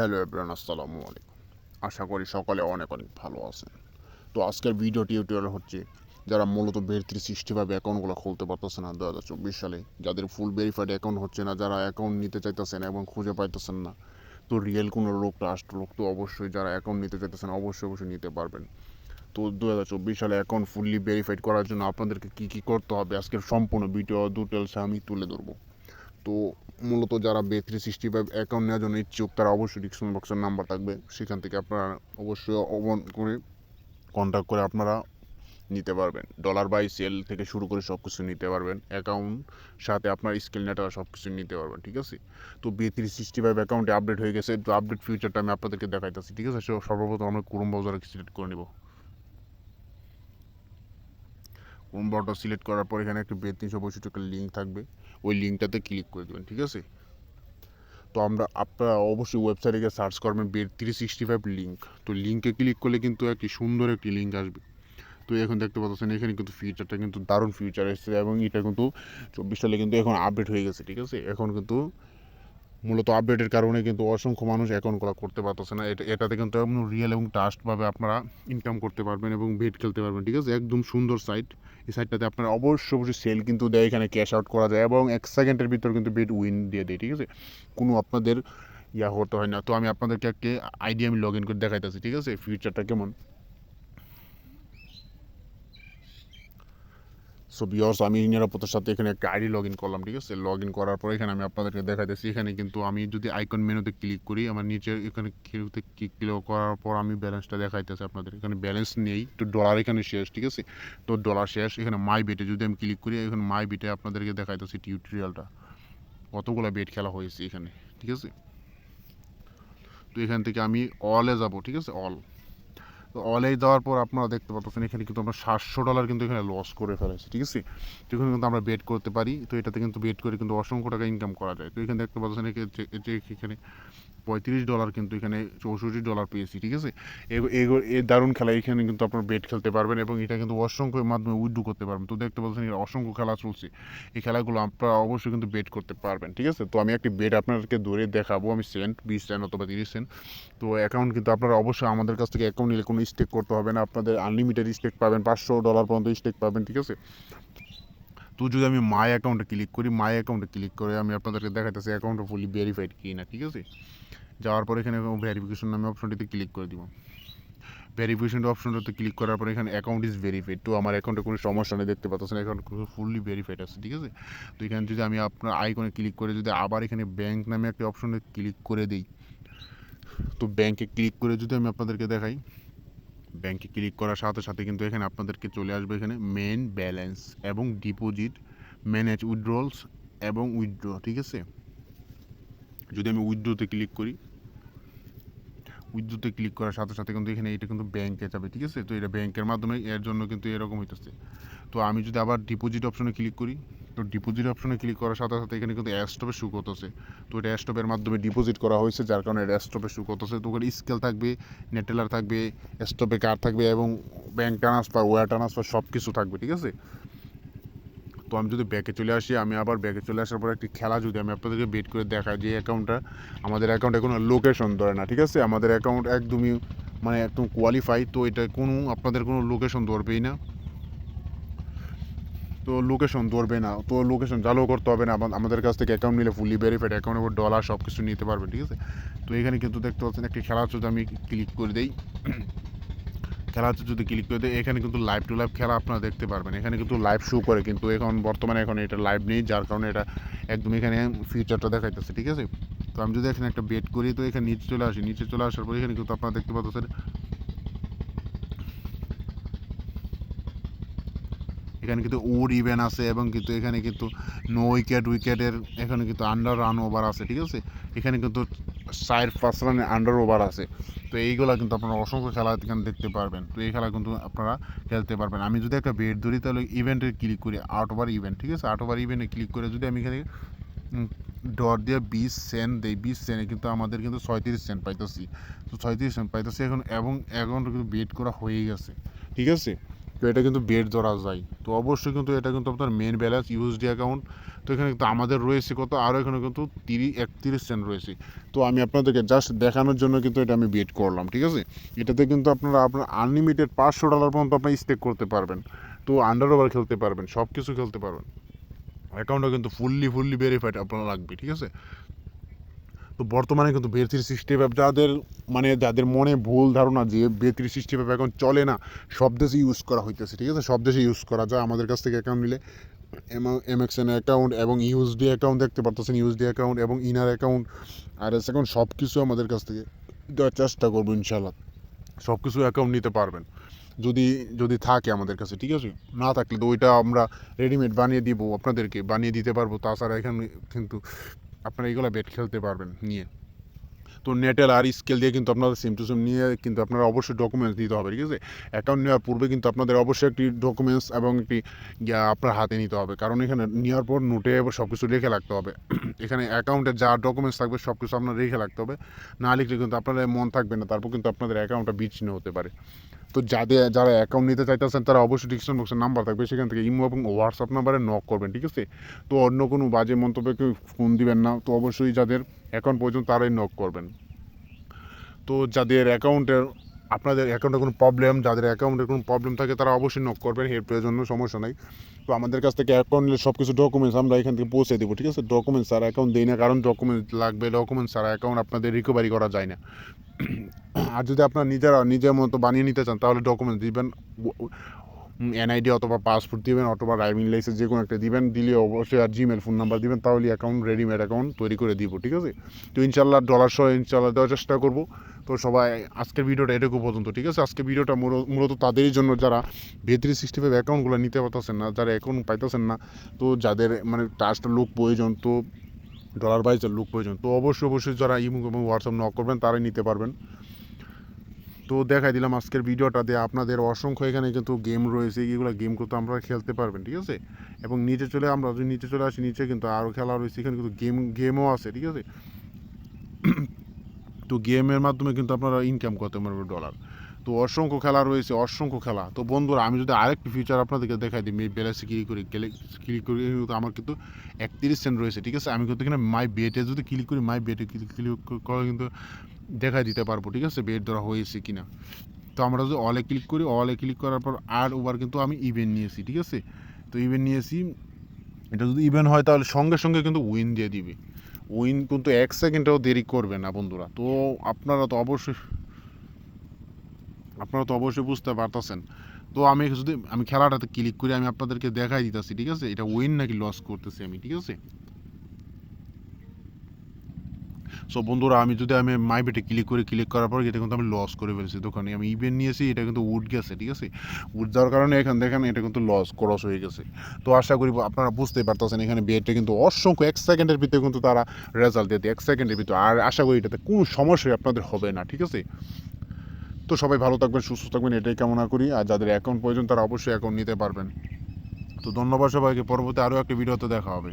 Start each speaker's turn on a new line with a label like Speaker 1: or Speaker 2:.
Speaker 1: Hello everyone, আসসালামু আলাইকুম। আশা করি সকলে অনেক অনেক ভালো আছেন। তো আজকের ভিডিও টিউটোরিয়াল হচ্ছে যারা মূলত বের365 অ্যাকাউন্টগুলো খুলতে পারতেছে না 2024 সালে, যাদের ফুল ভেরিফাইড অ্যাকাউন্ট হচ্ছে না, যারা অ্যাকাউন্ট নিতে চাইতেছেন এবং খুঁজে পাইতেছেন না। তো রিয়েল কোনো লোক ট্রাস্ট লোক তো অবশ্যই যারা অ্যাকাউন্ট নিতে চাইতেছেন অবশ্যই নিতে পারবেন। তো 2024 সালে অ্যাকাউন্ট ফুললি ভেরিফাইড করার জন্য আপনাদেরকে কী করতে হবে আজকের সম্পূর্ণ ভিডিও ডিটেলসে আমি তুলে ধরবো। তো মূলত যারা বের365 অ্যাকাউন্ট নেওয়ার জন্য ইচ্ছুক তারা অবশ্যই ডিসক্রিপশন বক্সের নাম্বার থাকবে, সেখান থেকে আপনারা অবশ্যই অন করে কন্ট্যাক্ট করে আপনারা নিতে পারবেন। ডলার বাই সেল থেকে শুরু করে সব কিছু নিতে পারবেন। অ্যাকাউন্ট সাথে আপনার স্কিল নেটার সব কিছু নিতে পারবেন, ঠিক আছে। তো বের365 অ্যাকাউন্টে আপডেট হয়ে গেছে। তো আপডেট ফিউচারটা আমি আপনাদেরকে দেখাইতেছি, ঠিক আছে। সর্বপ্রথম আমরা ক্রোম ব্রাউজারে সিলেক্ট করে নেব। ক্রোম ব্রাউজার সিলেক্ট করার পর এখানে একটা বের365 লিঙ্ক থাকবে, ওই লিঙ্কটাতে ক্লিক করে দেবেন, ঠিক আছে। তো আপনারা অবশ্যই ওয়েবসাইটে গিয়ে সার্চ করবেন বের365 লিঙ্ক। তো লিঙ্কে ক্লিক করলে কিন্তু একটি সুন্দর একটি লিঙ্ক আসবে। তো এখন দেখতে পাচ্ছেন এখানে কিন্তু ফিচারটা কিন্তু দারুণ ফিচার এসেছে এবং এটা কিন্তু 24 সালে কিন্তু এখন আপডেট হয়ে গেছে, ঠিক আছে। এখন কিন্তু মূলত আপডেটের কারণে কিন্তু অসংখ্য মানুষ অ্যাকাউন্ট করতে পারতেছে না। এটাতে কিন্তু একদম রিয়েল এবং ট্রাস্টভাবে আপনারা ইনকাম করতে পারবেন এবং বেট খেলতে পারবেন, ঠিক আছে। একদম সুন্দর সাইট। এই সাইটটাতে আপনারা অবশ্যই সেল কিন্তু দেয়, এখানে ক্যাশ আউট করা যায় এবং 1 সেকেন্ডের ভিতর কিন্তু বেট উইন দিয়ে দেয়, ঠিক আছে। কোনো আপনাদের হতে হয় না। তো আমি আপনাদেরকে একটা আইডি আমি লগ ইন করে দেখাইতেছি, ঠিক আছে, ফিচারটা কেমন। সো ভিউয়ার্স, আমি নিরাপত্তার সাথে এখানে একটা আইডি লগ ইন করলাম, ঠিক আছে। লগ ইন করার পর এখানে আমি আপনাদেরকে দেখাইতেছি। এখানে কিন্তু আমি যদি আইকন মেনুতে ক্লিক করি, আমার নিচে এখানে ক্লিক করার পর আমি ব্যালেন্সটা দেখাইতেছি আপনাদের। এখানে ব্যালেন্স নেই, তো ডলার এখানে শেষ, ঠিক আছে। তো ডলার শেষ। এখানে মাই বেটে যদি আমি ক্লিক করি, এখানে মাই বেটে আপনাদেরকে দেখাইতেছি টিউটোরিয়ালটা কতগুলো বেট খেলা হয়েছে এখানে, ঠিক আছে। তো এখান থেকে আমি অলে যাব, ঠিক আছে, অল। তো অলে যাওয়ার পর আপনারা দেখতে পাচ্ছেন এখানে কিন্তু আমরা $700 কিন্তু এখানে লস করে ফেলেছি, ঠিক আছে। তো এখানে কিন্তু আমরা বেট করতে পারি। তো এটাতে কিন্তু বেট করে কিন্তু অসংখ্য টাকা ইনকাম করা যায়। তো এখানে দেখতে পাচ্ছেন এখানে $35 কিন্তু এখানে $64 পেয়েছি, ঠিক আছে। এই দারুণ খেলা। এখানে কিন্তু আপনার বেট খেলতে পারবেন এবং এটা কিন্তু অসংখ্য মাধ্যমে উইথড্র করতে পারবেন। তো দেখতে পাচ্ছেন অসংখ্য খেলা চলছে। এই খেলাগুলো আপনারা অবশ্যই কিন্তু বেট করতে পারবেন, ঠিক আছে। তো আমি একটি বেট আপনাদেরকে ধরে দেখাবো। আমি সেন্ট 20 সেন্ট অথবা 30 সেন্ট। তো অ্যাকাউন্ট কিন্তু আপনারা অবশ্যই আমাদের কাছ থেকে অ্যাকাউন্ট নিলে কোনো স্টেক করতে হবে না। আপনাদের আনলিমিটেড স্টেক পাবেন, $500 পর্যন্ত স্টেক পাবেন, ঠিক আছে। তো যদি আমি মাই অ্যাকাউন্টে ক্লিক করি, মাই অ্যাকাউন্টে ক্লিক করে আমি আপনাদেরকে দেখাইতেছি অ্যাকাউন্টটা ফুলি ভেরিফাইড কি না, ঠিক আছে। যাওয়ার পর এখানে ভেরিফিকেশন নামে অপশনটিতে ক্লিক করে দিব। ভেরিফিকেশন অপশনটাতে ক্লিক করার পর এখানে অ্যাকাউন্ট ইজ ভেরিফাইড। তো আমার অ্যাকাউন্টে কোনো সমস্যা নেই, দেখতে পাচ্ছেন অ্যাকাউন্ট ফুললি ভেরিফাইড আছে, ঠিক আছে। তো এখানে যদি আমি আপনার আইকনে ক্লিক করে যদি আবার এখানে ব্যাংক নামে একটা অপশনে ক্লিক করে দিই, তো ব্যাংকে ক্লিক করে যদি আমি আপনাদেরকে দেখাই, ব্যাংকে ক্লিক করার সাথে সাথে কিন্তু এখানে আপনাদেরকে চলে আসবে এখানে মেন ব্যালেন্স এবং ডিপোজিট, ম্যানেজ উইথড্রলস এবং উইথড্র, ঠিক আছে। যদি আমি উইথড্রোতে ক্লিক করি, উইথড্রোতে ক্লিক করার সাথে সাথে কিন্তু এখানে এটা কিন্তু ব্যাংকে যাবে, ঠিক আছে। তো এটা ব্যাংকের মাধ্যমে, এর জন্য কিন্তু এরকম হইতেছে। তো আমি যদি আবার ডিপোজিট অপশনে ক্লিক করি, তো ডিপোজিট অপশনে ক্লিক করার সাথে সাথে এখানে কিন্তু অ্যাস্টপে শু করতেছে। তো এটা অ্যাস্টপের মাধ্যমে ডিপোজিট করা হয়েছে, যার কারণে এটা অ্যাস্টপে শু করতেছে। তো ওখানে স্কেল থাকবে, নেটেলার থাকবে, অ্যাস্টপে কার্ড থাকবে এবং ব্যাংক ট্রান্সফার, ওয়্যার ট্রান্সফার সব কিছু থাকবে, ঠিক আছে। তো আমি যদি ব্যাকে চলে আসি, আমি আবার ব্যাকে চলে আসার পর একটি খেলা যদি আমি আপনাদেরকে বেট করে দেখাই, যে অ্যাকাউন্টটা আমাদের অ্যাকাউন্টে কোনো লোকেশন ধরে না, ঠিক আছে। আমাদের অ্যাকাউন্ট একদমই মানে একদম কোয়ালিফাই। তো এটা কোনো আপনাদের কোনো লোকেশন ধরবেই না। তো লোকেশন ধরবে না, তো লোকেশন চালু করতে হবে না। আমাদের কাছ থেকে অ্যাকাউন্ট নিলে ফুলি ভেরিফাইড অ্যাকাউন্টের উপর ডলার সব কিছু নিতে পারবে, ঠিক আছে। তো এখানে কিন্তু দেখতে পাচ্ছেন একটি খেলা যদি আমি ক্লিক করে দিই, খেলাতে যদি ক্লিক করে দেয়, এখানে কিন্তু লাইভ টু লাইভ খেলা আপনারা দেখতে পারবেন। এখানে কিন্তু লাইভ শো করে, কিন্তু এখন বর্তমানে এখন এটা লাইভ নেই, যার কারণে এটা একদম এখানে ফিউচারটা দেখাইতেছে, ঠিক আছে। তো আমি যদি এখানে একটা বেট করি, তো এখানে নিচে চলে আসি, নিচে চলে আসার পর এখানে কিন্তু আপনারা দেখতে পাচ্ছেন এখানে কিন্তু ওড ইভেন্ট আছে এবং কিন্তু এখানে কিন্তু নো উইকেটের এখানে কিন্তু আন্ডার রান ওভার আছে, ঠিক আছে। এখানে কিন্তু 4-5 রানের আন্ডার ওভার আছে। তো এইগুলো কিন্তু আপনারা অসংখ্য খেলা এখানে দেখতে পারবেন। তো এই খেলা কিন্তু আপনারা খেলতে পারবেন। আমি যদি একটা বেট ধরি, তাহলে ইভেন্টে ক্লিক করি, আউট ওভার ইভেন্ট, ঠিক আছে। আউট ওভার ইভেন্টে ক্লিক করে যদি আমি এখানে ডট দিয়ে 20 সেন্ট দেই, 20 সেন্টে কিন্তু আমাদের কিন্তু 36 সেন্ট পাইতেছি। তো 36 সেন্ট পাইতেছি এখন, এবং অ্যাকাউন্ট কিন্তু বেট করা হয়ে গেছে, ঠিক আছে। তো এটা কিন্তু বেট ধরা যায়। তো অবশ্যই কিন্তু এটা কিন্তু আপনার মেন ব্যালেন্স ইউএসডি অ্যাকাউন্ট। তো এখানে কিন্তু আমাদের রয়েছে কত, আরও এখানে কিন্তু 31 সেন্ট রয়েছে। তো আমি আপনাদেরকে জাস্ট দেখানোর জন্য কিন্তু এটা আমি বেট করলাম, ঠিক আছে। এটাতে কিন্তু আপনার আনলিমিটেড $500 পর্যন্ত আপনি স্টেক করতে পারবেন। তো আন্ডার ওভার খেলতে পারবেন, সব কিছু খেলতে পারবেন। অ্যাকাউন্টটা কিন্তু ফুললি ভেরিফাইড আপনার লাগবে, ঠিক আছে। তো বর্তমানে কিন্তু বে365 অ্যাপ যাদের মনে ভুল ধারণা যে বে365 অ্যাপ এখন চলে না, সব দেশে ইউজ করা হইতেছে, ঠিক আছে। সব দেশে ইউজ করা যায় আমাদের কাছ থেকে অ্যাকাউন্ট নিলে। এমএক্সএন অ্যাকাউন্ট এবং ইউএসডি অ্যাকাউন্ট দেখতে পারতেছেন, ইউএসডি অ্যাকাউন্ট এবং ইনার অ্যাকাউন্ট, আরএস অ্যাকাউন্ট, সব কিছু আমাদের কাছ থেকে দেওয়ার চেষ্টা করবো ইনশাল্লাহ। সব কিছু অ্যাকাউন্ট নিতে পারবেন যদি যদি থাকে আমাদের কাছে, ঠিক আছে। না থাকলে তো ওইটা আমরা রেডিমেড বানিয়ে দিব, আপনাদেরকে বানিয়ে দিতে পারবো। তাছাড়া এখানে কিন্তু আপনারা এগুলো বেট খেলতে পারবেন নিয়ে। তো নেটেল আর স্কেল দিয়ে কিন্তু আপনারা সেম টু সেম নিয়ে কিন্তু আপনারা অবশ্যই ডকুমেন্টস দিতে হবে, ঠিক আছে। অ্যাকাউন্ট নেওয়ার পূর্বে কিন্তু আপনাদের অবশ্যই একটি ডকুমেন্টস এবং একটি আপনার হাতে নিতে হবে, কারণ এখানে নেওয়ার পর নোটে সব কিছু লিখে রাখতে হবে। এখানে অ্যাকাউন্টে যা ডকুমেন্টস থাকবে সব কিছু আপনার রেখে রাখতে হবে, না লিখলে কিন্তু আপনাদের মন থাকবে না, তারপর কিন্তু আপনাদের অ্যাকাউন্টটা বিচ্ছিন্ন হতে পারে। তো যারা অ্যাকাউন্ট নিতে চাইতেছেন তারা অবশ্যই ডিসক্রিপশন বক্সের নাম্বার থাকবে, সেখান থেকে ইমো এবং হোয়াটসঅ্যাপ নাম্বারে নক করবেন, ঠিক আছে। তো অন্য কোনো বাজে মন্তব্যে কেউ ফোন দিবেন না। তো অবশ্যই যাদের অ্যাকাউন্ট পর্যন্ত তারাই নক করবেন। তো যাদের অ্যাকাউন্টের আপনাদের অ্যাকাউন্টে কোনো প্রবলেম, যাদের অ্যাকাউন্টের কোনো প্রবলেম থাকে তারা অবশ্যই নক করবেন, হেল্পের জন্য, সমস্যা নাই। তো আমাদের কাছ থেকে অ্যাকাউন্ট নিলে সব কিছু ডকুমেন্টস আমরা এখান থেকে পৌঁছে দেবো, ঠিক আছে। ডকুমেন্টস ছাড়া অ্যাকাউন্ট দেই না, কারণ ডকুমেন্টস লাগবে, ডকুমেন্টস ছাড়া অ্যাকাউন্ট আপনাদের রিকভারি করা যায় না। আর যদি আপনারা নিজের মতো বানিয়ে নিতে চান তাহলে ডকুমেন্টস দিবেন, এনআইডি অথবা পাসপোর্ট দিবেন অথবা ড্রাইভিং লাইসেন্স যে কোনো একটা দিবেন, দিলে অবশ্যই আর জিমেল ফোন নাম্বার দিবেন, তাহলে অ্যাকাউন্ট রেডিমেড অ্যাকাউন্ট তৈরি করে দিব, ঠিক আছে। তো ইনশাল্লাহ ডলার সহ ইনশাল্লাহ দেওয়ার চেষ্টা করবো। তো সবাই আজকের ভিডিওটা এটুকু পর্যন্ত, ঠিক আছে। আজকের ভিডিওটা মূলত তাদেরই জন্য যারা বে365 অ্যাকাউন্টগুলো নিতে পারতেছেন না, যারা অ্যাকাউন্ট পাইতেছেন না, তো যাদের ট্রাস্টের লোক প্রয়োজন, তো ডলার বাইজের লোক প্রয়োজন, তো অবশ্যই যারা ইমো এবং হোয়াটসঅ্যাপ নক করবেন তারাই নিতে পারবেন। তো দেখাই দিলাম আজকের ভিডিওটা দিয়ে আপনাদের অসংখ্য এখানে কিন্তু গেম রয়েছে, এগুলো গেম কিন্তু আমরা খেলতে পারবেন, ঠিক আছে। এবং আমরা যদি নিচে চলে আসি, নিচে কিন্তু আরও খেলা রয়েছে, এখানে কিন্তু গেমও আছে, ঠিক আছে। তো গেমের মাধ্যমে কিন্তু আপনারা ইনকাম করতে পারবেন ডলার। তো অসংখ্য খেলা রয়েছে, অসংখ্য খেলা। তো বন্ধুরা, আমি যদি আরেকটি ফিচার আপনাদেরকে দেখাই দিই, ব্যালেন্সে ক্লিক করি কিন্তু আমার কিন্তু 31 সেন্ট রয়েছে, ঠিক আছে। আমি কিন্তু এখানে মাই বেটে যদি ক্লিক করি, মাই বেটে ক্লিক করে কিন্তু দেখাই দিতে পারবো, ঠিক আছে, বেট ধরা হয়েছে কিনা। তো আমরা যদি অলে ক্লিক করি, অলে ক্লিক করার পর আর ওভার কিন্তু আমি ইভেন্ট নিয়েছি, ঠিক আছে। তো ইভেন্ট নিয়েছি, এটা যদি ইভেন্ট হয় তাহলে সঙ্গে সঙ্গে কিন্তু উইন দিয়ে দিবে। উইন কিন্তু 1 সেকেন্ডেও দেরি করবে না বন্ধুরা। তো আপনারা তো অবশ্যই বুঝতে পারতেছেন। তো আমি খেলাটাতে ক্লিক করি, আমি আপনাদেরকে দেখাই দিতেছি, ঠিক আছে, এটা উইন নাকি লস করতেছি আমি, ঠিক আছে। সো বন্ধুরা, আমি মাই বেটে ক্লিক করার পর এটা কিন্তু আমি লস করে ফেলেছি। দোকানে আমি ইভেন্ট নিয়েছি, এটা কিন্তু উড গেছে, ঠিক আছে। উড যাওয়ার কারণে এখানে দেখেন এটা কিন্তু ক্রস হয়ে গেছে। তো আশা করি আপনারা বুঝতেই পারতেছেন, এখানে বেটে কিন্তু অসংখ্য 1 সেকেন্ডের ভিতরে কিন্তু তারা রেজাল্ট দিতে, 1 সেকেন্ডের ভিতরে। আর আশা করি এটাতে কোনো সমস্যাই আপনাদের হবে না, ঠিক আছে। তো সবাই ভালো থাকবেন, সুস্থ থাকবেন, এটাই কামনা করি। আর যাদের অ্যাকাউন্ট প্রয়োজন তারা অবশ্যই অ্যাকাউন্ট নিতে পারবেন। তো ধন্যবাদ সবাইকে, পরবর্তী আরও একটা ভিডিওতে দেখা হবে।